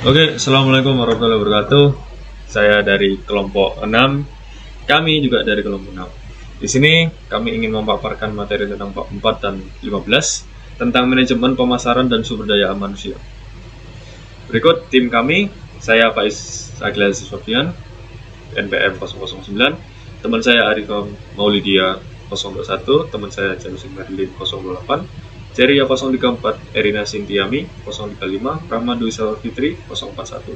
Oke, Assalamualaikum warahmatullahi wabarakatuh. Saya dari kelompok 6. Kami juga dari kelompok 6. Di sini kami ingin memaparkan materi tentang bab 4 dan 15 tentang manajemen pemasaran dan sumber daya manusia. Berikut tim kami, saya Faiz Agil Sofian, NPM 009, teman saya Arifah Maulidia 021, teman saya Janusin Marilyn 028, Ceria 034, Erina Sintiami 035, Rahman Dwi Fitri 041.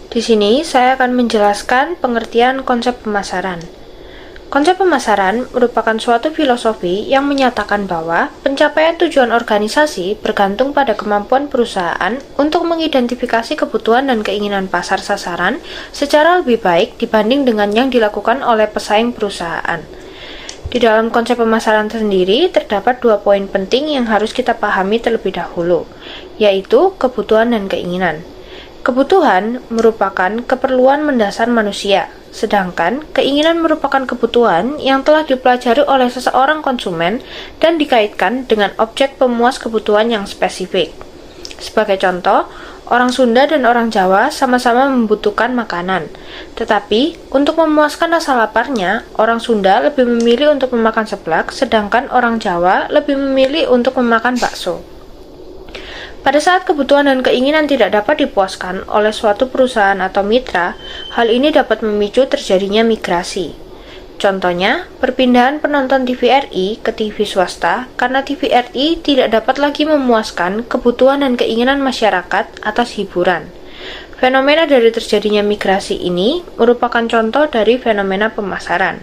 Di sini saya akan menjelaskan pengertian konsep pemasaran. Konsep pemasaran merupakan suatu filosofi yang menyatakan bahwa pencapaian tujuan organisasi bergantung pada kemampuan perusahaan untuk mengidentifikasi kebutuhan dan keinginan pasar sasaran secara lebih baik dibanding dengan yang dilakukan oleh pesaing perusahaan. Di dalam konsep pemasaran sendiri, terdapat 2 poin penting yang harus kita pahami terlebih dahulu, yaitu kebutuhan dan keinginan. Kebutuhan merupakan keperluan mendasar manusia, sedangkan keinginan merupakan kebutuhan yang telah dipelajari oleh seseorang konsumen dan dikaitkan dengan objek pemuas kebutuhan yang spesifik. Sebagai contoh, orang Sunda dan orang Jawa sama-sama membutuhkan makanan. Tetapi, untuk memuaskan rasa laparnya, orang Sunda lebih memilih untuk memakan seblak, sedangkan orang Jawa lebih memilih untuk memakan bakso. Pada saat kebutuhan dan keinginan tidak dapat dipuaskan oleh suatu perusahaan atau mitra, hal ini dapat memicu terjadinya migrasi. Contohnya, perpindahan penonton TVRI ke TV swasta karena TVRI tidak dapat lagi memuaskan kebutuhan dan keinginan masyarakat atas hiburan. Fenomena dari terjadinya migrasi ini merupakan contoh dari fenomena pemasaran.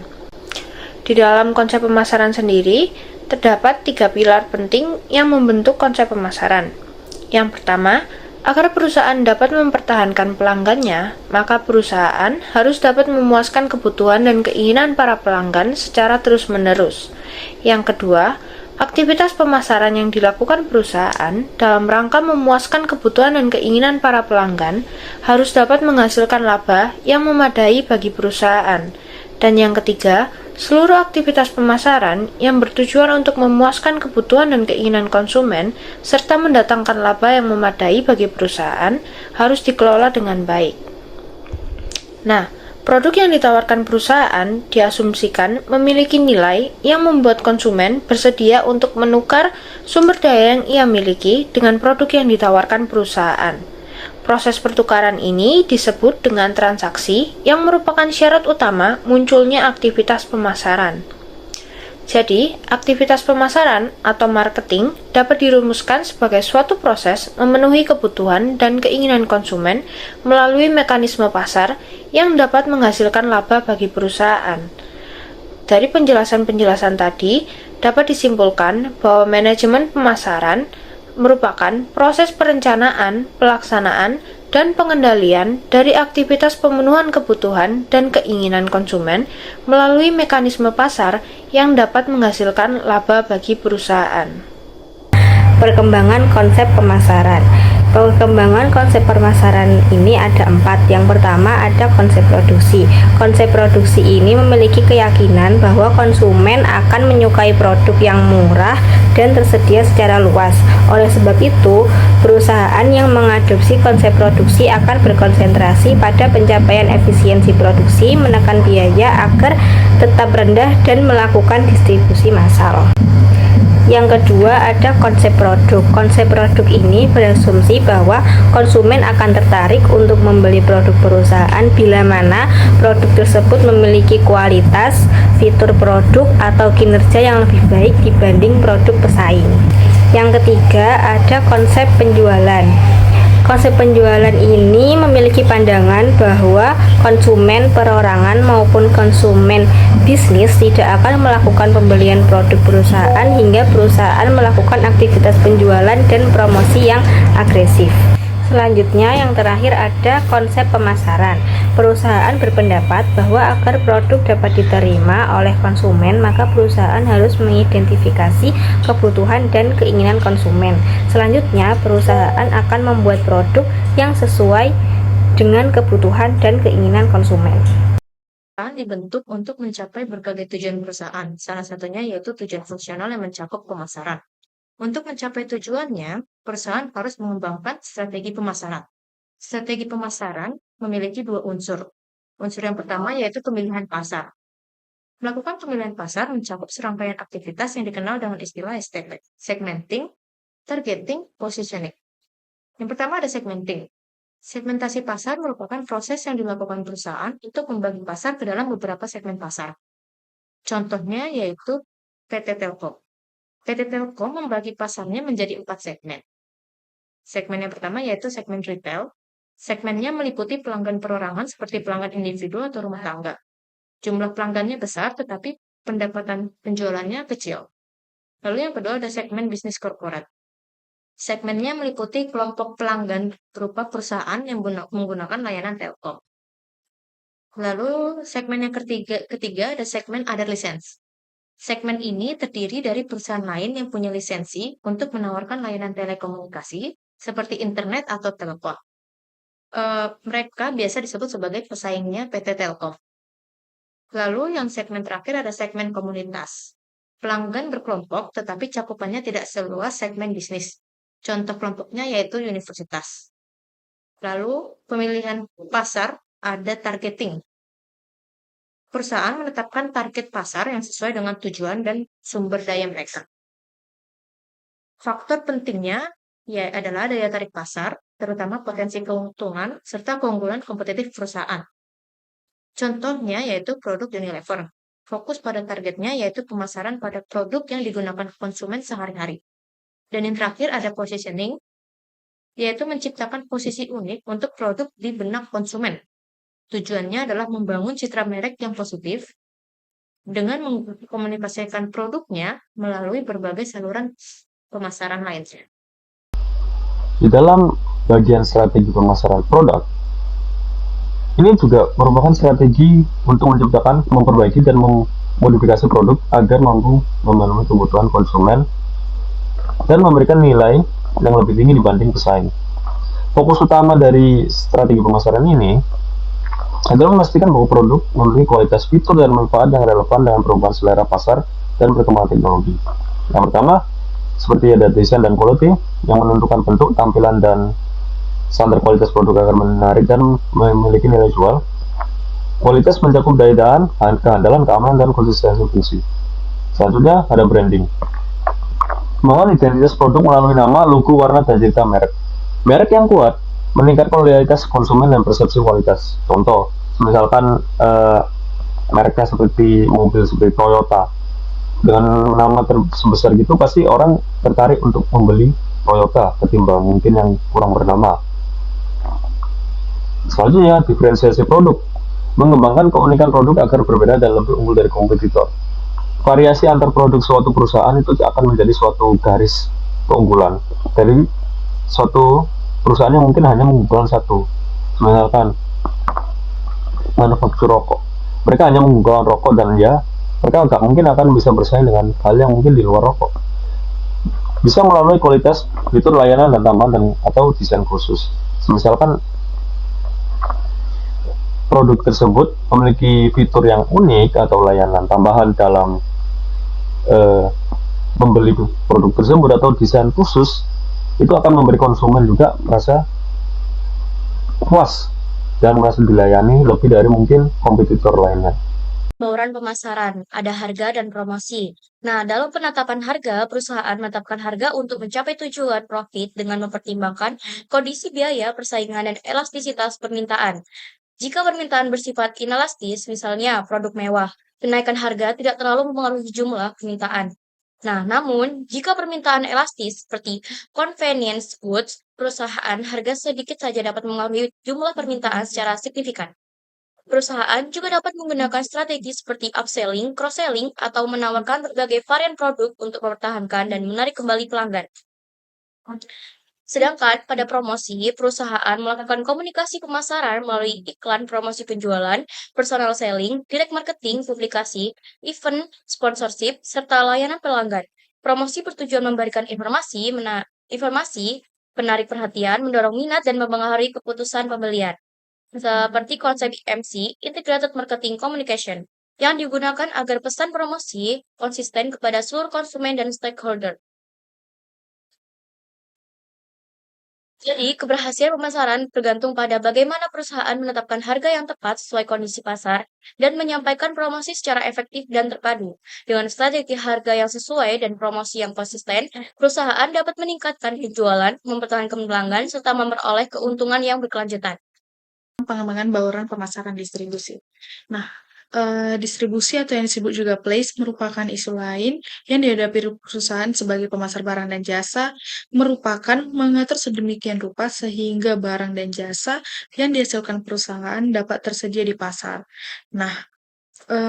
Di dalam konsep pemasaran sendiri, terdapat 3 pilar penting yang membentuk konsep pemasaran. Yang pertama, agar perusahaan dapat mempertahankan pelanggannya, maka perusahaan harus dapat memuaskan kebutuhan dan keinginan para pelanggan secara terus-menerus. Yang kedua, aktivitas pemasaran yang dilakukan perusahaan dalam rangka memuaskan kebutuhan dan keinginan para pelanggan harus dapat menghasilkan laba yang memadai bagi perusahaan. Dan yang ketiga, seluruh aktivitas pemasaran yang bertujuan untuk memuaskan kebutuhan dan keinginan konsumen serta mendatangkan laba yang memadai bagi perusahaan harus dikelola dengan baik. Nah, produk yang ditawarkan perusahaan diasumsikan memiliki nilai yang membuat konsumen bersedia untuk menukar sumber daya yang ia miliki dengan produk yang ditawarkan perusahaan. Proses pertukaran ini disebut dengan transaksi yang merupakan syarat utama munculnya aktivitas pemasaran. Jadi, aktivitas pemasaran atau marketing dapat dirumuskan sebagai suatu proses memenuhi kebutuhan dan keinginan konsumen melalui mekanisme pasar yang dapat menghasilkan laba bagi perusahaan. Dari penjelasan-penjelasan tadi, dapat disimpulkan bahwa manajemen pemasaran merupakan proses perencanaan, pelaksanaan, dan pengendalian dari aktivitas pemenuhan kebutuhan dan keinginan konsumen melalui mekanisme pasar yang dapat menghasilkan laba bagi perusahaan. Perkembangan konsep pemasaran. Perkembangan konsep pemasaran ini ada 4. Yang pertama ada konsep produksi. Konsep produksi ini memiliki keyakinan bahwa konsumen akan menyukai produk yang murah dan tersedia secara luas. Oleh sebab itu, perusahaan yang mengadopsi konsep produksi akan berkonsentrasi pada pencapaian efisiensi produksi, menekan biaya agar tetap rendah dan melakukan distribusi massal. Yang kedua ada konsep produk. Konsep produk ini berasumsi bahwa konsumen akan tertarik untuk membeli produk perusahaan bila mana produk tersebut memiliki kualitas, fitur produk, atau kinerja yang lebih baik dibanding produk pesaing. Yang ketiga ada konsep penjualan. Konsep penjualan ini memiliki pandangan bahwa konsumen perorangan maupun konsumen bisnis tidak akan melakukan pembelian produk perusahaan hingga perusahaan melakukan aktivitas penjualan dan promosi yang agresif. Selanjutnya yang terakhir ada konsep pemasaran. Perusahaan berpendapat bahwa agar produk dapat diterima oleh konsumen, maka perusahaan harus mengidentifikasi kebutuhan dan keinginan konsumen. Selanjutnya, perusahaan akan membuat produk yang sesuai dengan kebutuhan dan keinginan konsumen. Dibentuk untuk mencapai berbagai tujuan perusahaan, salah satunya yaitu tujuan fungsional yang mencakup pemasaran. Untuk mencapai tujuannya, perusahaan harus mengembangkan strategi pemasaran. Strategi pemasaran memiliki dua unsur. Unsur yang pertama yaitu pemilihan pasar. Melakukan pemilihan pasar mencakup serangkaian aktivitas yang dikenal dengan istilah segmenting, targeting, positioning. Yang pertama ada segmenting. Segmentasi pasar merupakan proses yang dilakukan perusahaan untuk membagi pasar ke dalam beberapa segmen pasar. Contohnya yaitu PT Telkom. PT Telkom membagi pasarnya menjadi 4 segmen. Segmen yang pertama yaitu segmen retail. Segmennya meliputi pelanggan perorangan seperti pelanggan individu atau rumah tangga. Jumlah pelanggannya besar tetapi pendapatan penjualannya kecil. Lalu yang kedua ada segmen bisnis korporat. Segmennya meliputi kelompok pelanggan berupa perusahaan yang menggunakan layanan Telkom. Lalu segmen yang ketiga ada segmen other license. Segmen ini terdiri dari perusahaan lain yang punya lisensi untuk menawarkan layanan telekomunikasi seperti internet atau telepon. Mereka biasa disebut sebagai pesaingnya PT Telkom. Lalu yang segmen terakhir ada segmen komunitas. Pelanggan berkelompok tetapi cakupannya tidak seluas segmen bisnis. Contoh kelompoknya yaitu universitas. Lalu pemilihan pasar ada targeting. Perusahaan menetapkan target pasar yang sesuai dengan tujuan dan sumber daya mereka. Faktor pentingnya adalah daya tarik pasar, terutama potensi keuntungan serta keunggulan kompetitif perusahaan. Contohnya yaitu produk Unilever. Fokus pada targetnya yaitu pemasaran pada produk yang digunakan konsumen sehari-hari. Dan yang terakhir ada positioning, yaitu menciptakan posisi unik untuk produk di benak konsumen. Tujuannya adalah membangun citra merek yang positif dengan mengkomunikasikan produknya melalui berbagai saluran pemasaran lainnya. Di dalam bagian strategi pemasaran produk, ini juga merupakan strategi untuk menciptakan, memperbaiki, dan memodifikasi produk agar mampu memenuhi kebutuhan konsumen dan memberikan nilai yang lebih tinggi dibanding pesaing. Fokus utama dari strategi pemasaran ini adalah memastikan bahwa produk memiliki kualitas, fitur, dan manfaat yang relevan dengan perubahan selera pasar dan perkembangan teknologi. Yang pertama, seperti ada desain dan quality yang menentukan bentuk, tampilan, dan standar kualitas produk agar menarik dan memiliki nilai jual. Kualitas mencakup daya tahan, keandalan, keamanan, dan konsistensi fungsi. Selanjutnya ada branding. Membangun identitas produk melalui nama, logo, warna, dan cerita merek. Merek yang kuat meningkatkan loyalitas konsumen dan persepsi kualitas. Contoh, misalkan mereknya seperti mobil seperti Toyota, dengan nama sebesar gitu pasti orang tertarik untuk membeli Toyota ketimbang mungkin yang kurang bernama. Selanjutnya, diferensiasi produk. Mengembangkan keunikan produk agar berbeda dan lebih unggul dari kompetitor. Variasi antar produk suatu perusahaan itu akan menjadi suatu garis keunggulan dari suatu perusahaan yang mungkin hanya mengunggulkan satu. Misalkan manufaktur rokok, mereka hanya mengunggulkan rokok dan ya mereka nggak mungkin akan bisa bersaing dengan hal yang mungkin di luar rokok. Bisa melalui kualitas, fitur, layanan, dan tambahan atau desain khusus. Misalkan produk tersebut memiliki fitur yang unik atau layanan tambahan dalam membeli produk tersebut atau desain khusus, itu akan memberi konsumen juga merasa puas dan merasa dilayani lebih dari mungkin kompetitor lainnya. Bauran pemasaran, ada harga dan promosi. Nah, dalam penetapan harga, perusahaan menetapkan harga untuk mencapai tujuan profit dengan mempertimbangkan kondisi biaya, persaingan, dan elastisitas permintaan. Jika permintaan bersifat inelastis, misalnya produk mewah, kenaikan harga tidak terlalu mempengaruhi jumlah permintaan. Nah, namun, jika permintaan elastis seperti convenience goods, perusahaan harga sedikit saja dapat mengaruhi jumlah permintaan secara signifikan. Perusahaan juga dapat menggunakan strategi seperti upselling, cross-selling, atau menawarkan berbagai varian produk untuk mempertahankan dan menarik kembali pelanggan. Sedangkan pada promosi, perusahaan melakukan komunikasi pemasaran melalui iklan, promosi penjualan, personal selling, direct marketing, publikasi, event, sponsorship, serta layanan pelanggan. Promosi bertujuan memberikan informasi, menarik perhatian, mendorong minat, dan mempengaruhi keputusan pembelian. Seperti konsep IMC, Integrated Marketing Communication, yang digunakan agar pesan promosi konsisten kepada seluruh konsumen dan stakeholder. Jadi, keberhasilan pemasaran bergantung pada bagaimana perusahaan menetapkan harga yang tepat sesuai kondisi pasar dan menyampaikan promosi secara efektif dan terpadu. Dengan strategi harga yang sesuai dan promosi yang konsisten, perusahaan dapat meningkatkan penjualan, mempertahankan pelanggan, serta memperoleh keuntungan yang berkelanjutan. Pengembangan bauran pemasaran distribusi. Nah, distribusi atau yang disebut juga place merupakan isu lain yang dihadapi perusahaan sebagai pemasar barang dan jasa, merupakan mengatur sedemikian rupa sehingga barang dan jasa yang dihasilkan perusahaan dapat tersedia di pasar. Nah,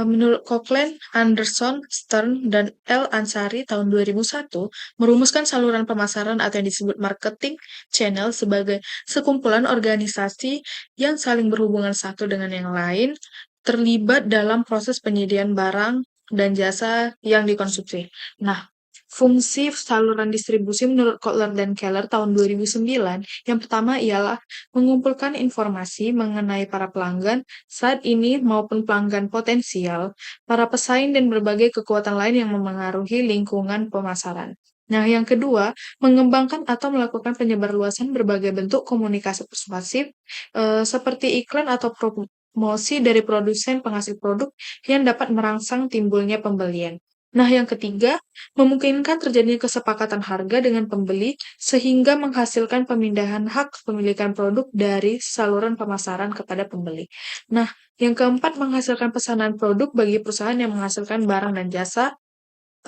menurut Coughlin, Anderson, Stern, dan L. Ansari tahun 2001 merumuskan saluran pemasaran atau yang disebut marketing channel sebagai sekumpulan organisasi yang saling berhubungan satu dengan yang lain, terlibat dalam proses penyediaan barang dan jasa yang dikonsumsi. Nah, fungsi saluran distribusi menurut Kotler dan Keller tahun 2009 yang pertama ialah mengumpulkan informasi mengenai para pelanggan saat ini maupun pelanggan potensial, para pesaing dan berbagai kekuatan lain yang memengaruhi lingkungan pemasaran. Nah, yang kedua, mengembangkan atau melakukan penyebarluasan berbagai bentuk komunikasi persuasif seperti iklan atau promosi dari produsen penghasil produk yang dapat merangsang timbulnya pembelian. Nah, yang ketiga, memungkinkan terjadinya kesepakatan harga dengan pembeli sehingga menghasilkan pemindahan hak kepemilikan produk dari saluran pemasaran kepada pembeli. Nah, yang keempat, menghasilkan pesanan produk bagi perusahaan yang menghasilkan barang dan jasa.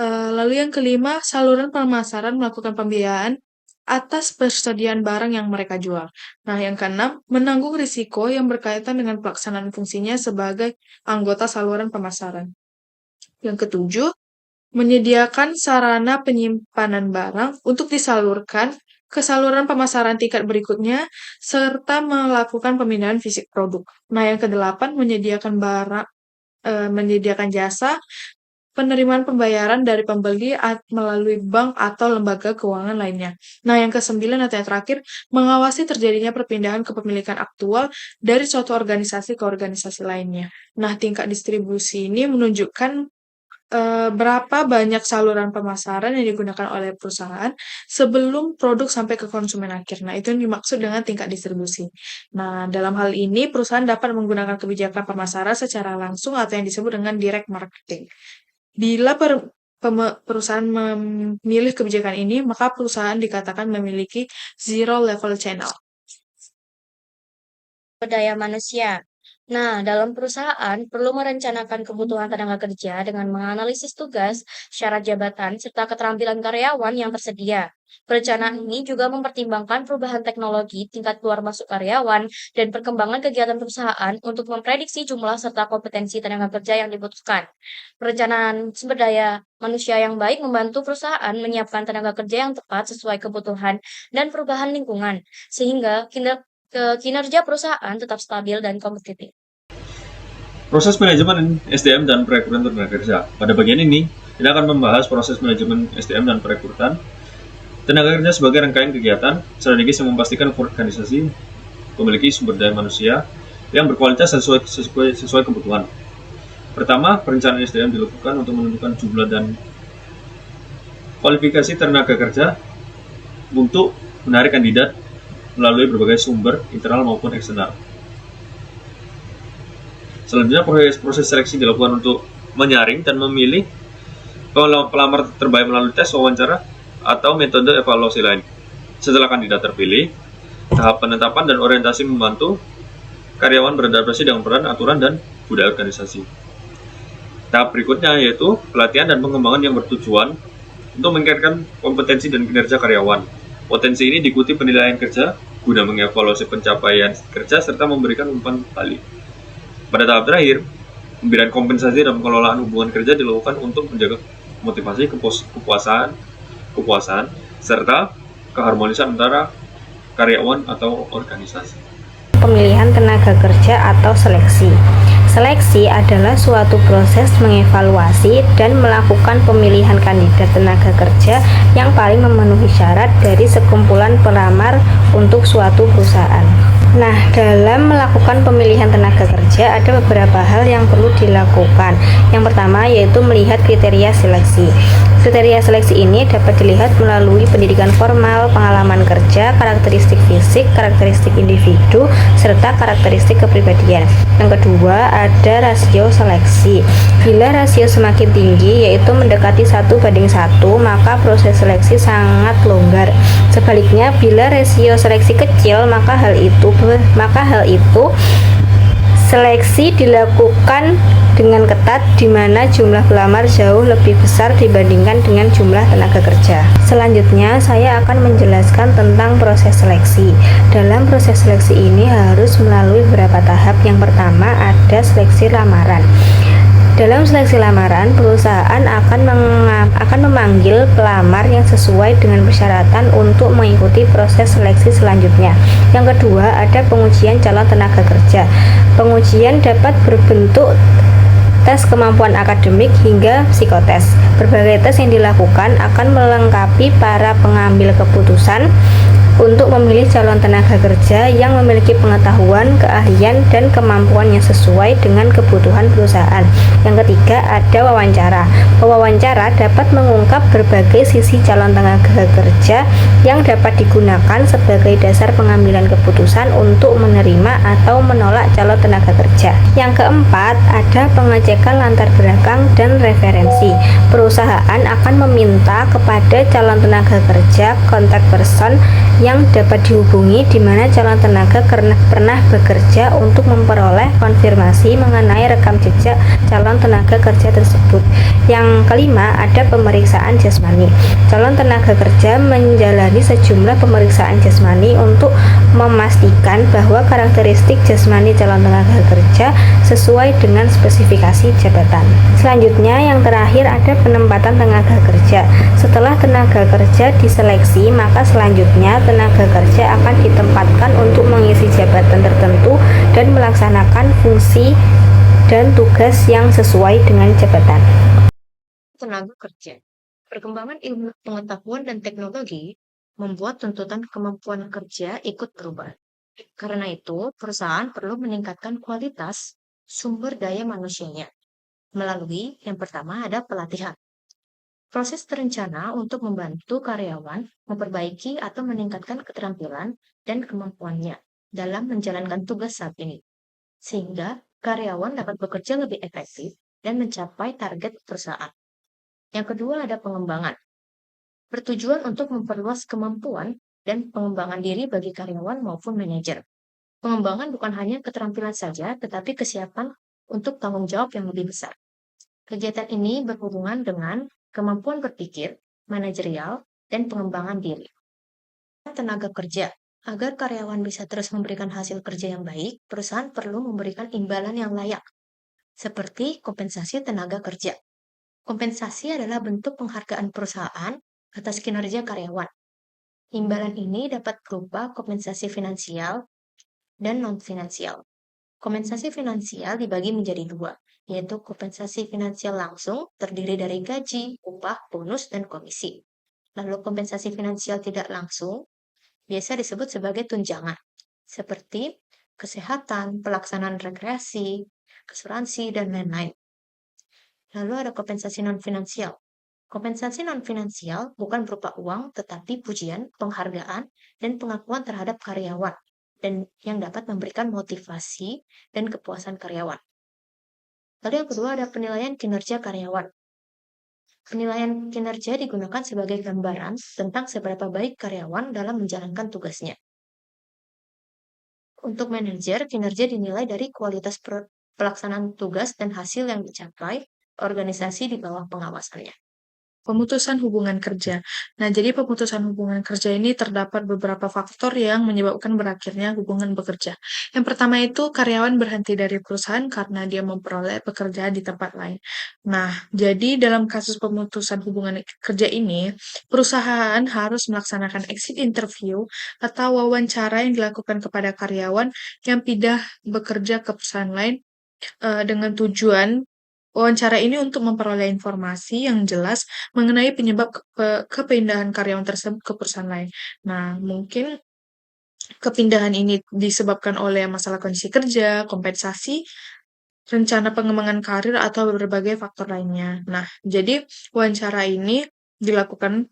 Lalu yang kelima, saluran pemasaran melakukan pembiayaan atas persediaan barang yang mereka jual. Nah, yang keenam, menanggung risiko yang berkaitan dengan pelaksanaan fungsinya sebagai anggota saluran pemasaran. Yang ketujuh, menyediakan sarana penyimpanan barang untuk disalurkan ke saluran pemasaran tingkat berikutnya, serta melakukan pemindahan fisik produk. Nah, yang kedelapan, menyediakan jasa penerimaan pembayaran dari pembeli melalui bank atau lembaga keuangan lainnya. Nah, yang kesembilan atau yang terakhir, mengawasi terjadinya perpindahan kepemilikan aktual dari suatu organisasi ke organisasi lainnya. Nah, tingkat distribusi ini menunjukkan berapa banyak saluran pemasaran yang digunakan oleh perusahaan sebelum produk sampai ke konsumen akhir. Nah, itu yang dimaksud dengan tingkat distribusi. Nah, dalam hal ini perusahaan dapat menggunakan kebijakan pemasaran secara langsung atau yang disebut dengan direct marketing. Bila perusahaan memilih kebijakan ini, maka perusahaan dikatakan memiliki zero level channel. Daya manusia. Nah, dalam perusahaan perlu merencanakan kebutuhan tenaga kerja dengan menganalisis tugas, syarat jabatan, serta keterampilan karyawan yang tersedia. Perencanaan ini juga mempertimbangkan perubahan teknologi, tingkat keluar masuk karyawan, dan perkembangan kegiatan perusahaan untuk memprediksi jumlah serta kompetensi tenaga kerja yang dibutuhkan. Perencanaan sumber daya manusia yang baik membantu perusahaan menyiapkan tenaga kerja yang tepat sesuai kebutuhan dan perubahan lingkungan, sehingga kinerja perusahaan tetap stabil dan kompetitif. Proses manajemen SDM dan perekrutan tenaga kerja. Pada bagian ini, kita akan membahas proses manajemen SDM dan perekrutan tenaga kerja sebagai rangkaian kegiatan strategis yang memastikan organisasi memiliki sumber daya manusia yang berkualitas sesuai kebutuhan. Pertama, perencanaan SDM dilakukan untuk menentukan jumlah dan kualifikasi tenaga kerja untuk menarik kandidat melalui berbagai sumber internal maupun eksternal. Selanjutnya, proses seleksi dilakukan untuk menyaring dan memilih pelamar terbaik melalui tes wawancara atau metode evaluasi lain. Setelah kandidat terpilih, tahap penetapan dan orientasi membantu karyawan beradaptasi dengan peran, aturan, dan budaya organisasi. Tahap berikutnya yaitu pelatihan dan pengembangan yang bertujuan untuk meningkatkan kompetensi dan kinerja karyawan. Potensi ini diikuti penilaian kerja guna mengevaluasi pencapaian kerja serta memberikan umpan balik. Pada tahap terakhir, pemberian kompensasi dan pengelolaan hubungan kerja dilakukan untuk menjaga motivasi, kepuasan, serta keharmonisan antara karyawan atau organisasi. Pemilihan tenaga kerja atau seleksi. Seleksi adalah suatu proses mengevaluasi dan melakukan pemilihan kandidat tenaga kerja yang paling memenuhi syarat dari sekumpulan pelamar untuk suatu perusahaan. Nah, dalam melakukan pemilihan tenaga kerja ada beberapa hal yang perlu dilakukan. Yang pertama yaitu melihat kriteria seleksi. Kriteria seleksi ini dapat dilihat melalui pendidikan formal, pengalaman kerja, karakteristik fisik, karakteristik individu, serta karakteristik kepribadian. Yang kedua, ada rasio seleksi. Bila rasio semakin tinggi, yaitu mendekati 1:1, maka proses seleksi sangat longgar. Sebaliknya, bila rasio seleksi kecil, maka hal itu seleksi dilakukan dengan ketat, di mana jumlah pelamar jauh lebih besar dibandingkan dengan jumlah tenaga kerja. Selanjutnya, saya akan menjelaskan tentang proses seleksi. Dalam proses seleksi ini harus melalui beberapa tahap. Yang pertama, ada seleksi lamaran. Dalam seleksi lamaran, perusahaan akan memanggil pelamar yang sesuai dengan persyaratan untuk mengikuti proses seleksi selanjutnya. Yang kedua, ada pengujian calon tenaga kerja. Pengujian dapat berbentuk tes kemampuan akademik hingga psikotes. Berbagai tes yang dilakukan akan melengkapi para pengambil keputusan untuk memilih calon tenaga kerja yang memiliki pengetahuan, keahlian, dan kemampuan yang sesuai dengan kebutuhan perusahaan. Yang ketiga, ada wawancara. Wawancara dapat mengungkap berbagai sisi calon tenaga kerja yang dapat digunakan sebagai dasar pengambilan keputusan untuk menerima atau menolak calon tenaga kerja. Yang keempat, ada pengecekan latar belakang dan referensi. Perusahaan akan meminta kepada calon tenaga kerja kontak person yang dapat dihubungi, di mana calon tenaga pernah bekerja untuk memperoleh konfirmasi mengenai rekam jejak calon tenaga kerja tersebut. Yang kelima, ada pemeriksaan jasmani. Calon tenaga kerja menjalani sejumlah pemeriksaan jasmani untuk memastikan bahwa karakteristik jasmani calon tenaga kerja sesuai dengan spesifikasi jabatan. Selanjutnya, yang terakhir, ada penempatan tenaga kerja. Setelah tenaga kerja diseleksi, maka selanjutnya tenaga kerja akan ditempatkan untuk mengisi jabatan tertentu dan melaksanakan fungsi dan tugas yang sesuai dengan jabatan. Tenaga kerja. Perkembangan ilmu pengetahuan dan teknologi membuat tuntutan kemampuan kerja ikut berubah. Karena itu, perusahaan perlu meningkatkan kualitas sumber daya manusianya melalui yang pertama ada pelatihan. Proses terencana untuk membantu karyawan memperbaiki atau meningkatkan keterampilan dan kemampuannya dalam menjalankan tugas saat ini, sehingga karyawan dapat bekerja lebih efektif dan mencapai target perusahaan. Yang kedua ada pengembangan. Bertujuan untuk memperluas kemampuan dan pengembangan diri bagi karyawan maupun manajer. Pengembangan bukan hanya keterampilan saja, tetapi kesiapan untuk tanggung jawab yang lebih besar. Kegiatan ini berhubungan dengan kemampuan berpikir, manajerial, dan pengembangan diri. Tenaga kerja. Agar karyawan bisa terus memberikan hasil kerja yang baik, perusahaan perlu memberikan imbalan yang layak, seperti kompensasi tenaga kerja. Kompensasi adalah bentuk penghargaan perusahaan atas kinerja karyawan. Imbalan ini dapat berupa kompensasi finansial dan non-finansial. Kompensasi finansial dibagi menjadi dua, yaitu kompensasi finansial langsung terdiri dari gaji, upah, bonus, dan komisi. Lalu kompensasi finansial tidak langsung biasa disebut sebagai tunjangan, seperti kesehatan, pelaksanaan rekreasi, asuransi, dan lain-lain. Lalu ada kompensasi non-finansial. Kompensasi non-finansial bukan berupa uang, tetapi pujian, penghargaan, dan pengakuan terhadap karyawan, dan yang dapat memberikan motivasi dan kepuasan karyawan. Lalu yang kedua ada penilaian kinerja karyawan. Penilaian kinerja digunakan sebagai gambaran tentang seberapa baik karyawan dalam menjalankan tugasnya. Untuk manajer, kinerja dinilai dari kualitas pelaksanaan tugas dan hasil yang dicapai organisasi di bawah pengawasannya. Pemutusan hubungan kerja. Nah, jadi pemutusan hubungan kerja ini terdapat beberapa faktor yang menyebabkan berakhirnya hubungan bekerja. Yang pertama itu karyawan berhenti dari perusahaan karena dia memperoleh pekerjaan di tempat lain. Nah, jadi dalam kasus pemutusan hubungan kerja ini, perusahaan harus melaksanakan exit interview atau wawancara yang dilakukan kepada karyawan yang pindah bekerja ke perusahaan lain dengan tujuan wawancara ini untuk memperoleh informasi yang jelas mengenai penyebab kepindahan karyawan tersebut ke perusahaan lain. Nah, mungkin kepindahan ini disebabkan oleh masalah kondisi kerja, kompensasi, rencana pengembangan karir, atau berbagai faktor lainnya. Nah, jadi wawancara ini dilakukan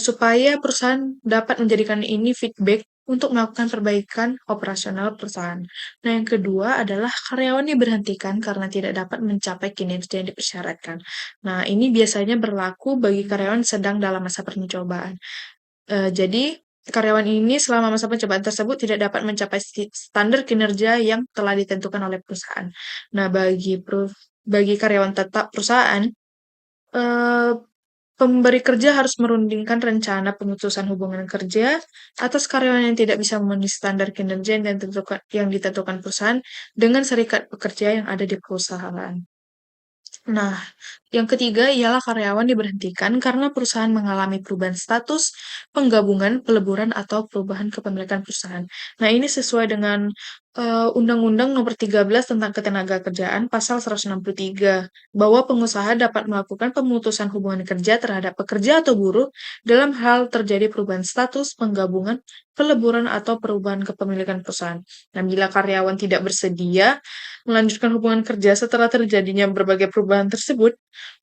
supaya perusahaan dapat menjadikan ini feedback untuk melakukan perbaikan operasional perusahaan. Nah, yang kedua adalah karyawan diberhentikan karena tidak dapat mencapai kinerja yang dipersyaratkan. Nah, ini biasanya berlaku bagi karyawan sedang dalam masa pencobaan. Jadi, karyawan ini selama masa pencobaan tersebut tidak dapat mencapai standar kinerja yang telah ditentukan oleh perusahaan. Nah, bagi karyawan tetap perusahaan, eh, pemberi kerja harus merundingkan rencana pemutusan hubungan kerja atas karyawan yang tidak bisa memenuhi standar kinerja yang ditentukan perusahaan dengan serikat pekerja yang ada di perusahaan. Nah, yang ketiga ialah karyawan diberhentikan karena perusahaan mengalami perubahan status, penggabungan, peleburan, atau perubahan kepemilikan perusahaan. Nah, ini sesuai dengan Undang-Undang Nomor 13 tentang Ketenagakerjaan Pasal 163, bahwa pengusaha dapat melakukan pemutusan hubungan kerja terhadap pekerja atau buruh dalam hal terjadi perubahan status, penggabungan, peleburan, atau perubahan kepemilikan perusahaan. Nah, bila karyawan tidak bersedia melanjutkan hubungan kerja setelah terjadinya berbagai perubahan tersebut,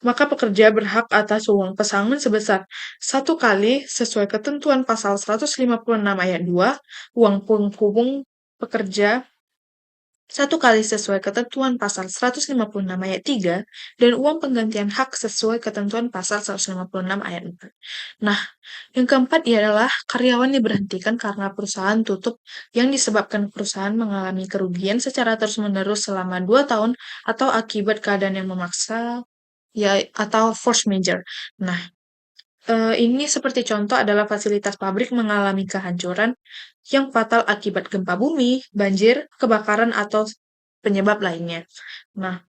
maka pekerja berhak atas uang pesangon sebesar 1 kali sesuai ketentuan pasal 156 ayat 2, uang penghubung pekerja 1 kali sesuai ketentuan pasal 156 ayat 3, dan uang penggantian hak sesuai ketentuan pasal 156 ayat 4. Nah, yang keempat ialah karyawan diberhentikan karena perusahaan tutup yang disebabkan perusahaan mengalami kerugian secara terus-menerus selama 2 tahun atau akibat keadaan yang memaksa atau force majeure. Nah, ini seperti contoh adalah fasilitas pabrik mengalami kehancuran yang fatal akibat gempa bumi, banjir, kebakaran, atau penyebab lainnya. Nah,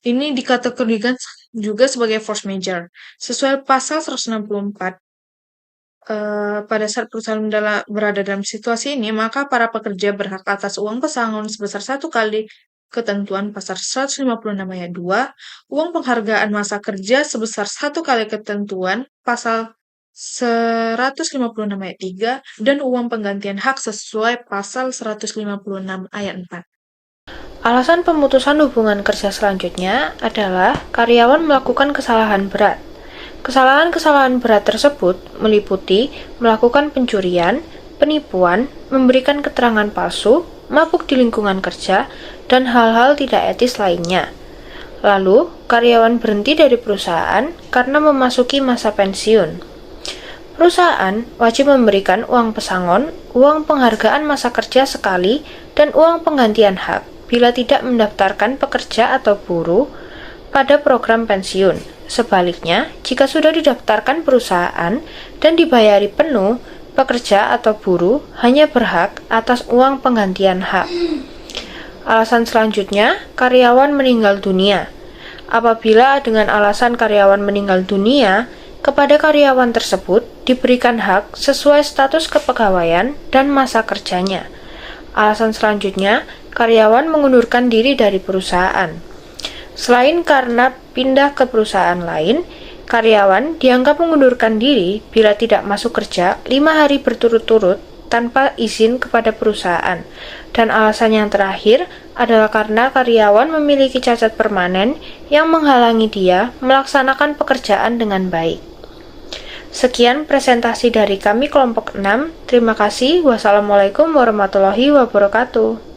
ini dikategorikan juga sebagai force majeure. Sesuai pasal 164, pada saat perusahaan berada dalam situasi ini, maka para pekerja berhak atas uang pesangon sebesar 1 kali ketentuan pasal 156 ayat 2, uang penghargaan masa kerja sebesar 1 kali ketentuan pasal 156 ayat 3, dan uang penggantian hak sesuai pasal 156 ayat 4. Alasan pemutusan hubungan kerja selanjutnya adalah karyawan melakukan kesalahan berat. Kesalahan-kesalahan berat tersebut meliputi melakukan pencurian, penipuan, memberikan keterangan palsu, mabuk di lingkungan kerja, dan hal-hal tidak etis lainnya. Lalu, karyawan berhenti dari perusahaan karena memasuki masa pensiun. Perusahaan wajib memberikan uang pesangon, uang penghargaan masa kerja sekali, dan uang penggantian hak bila tidak mendaftarkan pekerja atau buruh pada program pensiun. Sebaliknya, jika sudah didaftarkan perusahaan dan dibayari penuh, pekerja atau buruh hanya berhak atas uang penggantian hak. Alasan selanjutnya, karyawan meninggal dunia. Apabila dengan alasan karyawan meninggal dunia, kepada karyawan tersebut diberikan hak sesuai status kepegawaian dan masa kerjanya. Alasan selanjutnya, karyawan mengundurkan diri dari perusahaan. Selain karena pindah ke perusahaan lain, karyawan dianggap mengundurkan diri bila tidak masuk kerja 5 hari berturut-turut tanpa izin kepada perusahaan. Dan alasan yang terakhir adalah karena karyawan memiliki cacat permanen yang menghalangi dia melaksanakan pekerjaan dengan baik. Sekian presentasi dari kami kelompok 6. Terima kasih. Wassalamualaikum warahmatullahi wabarakatuh.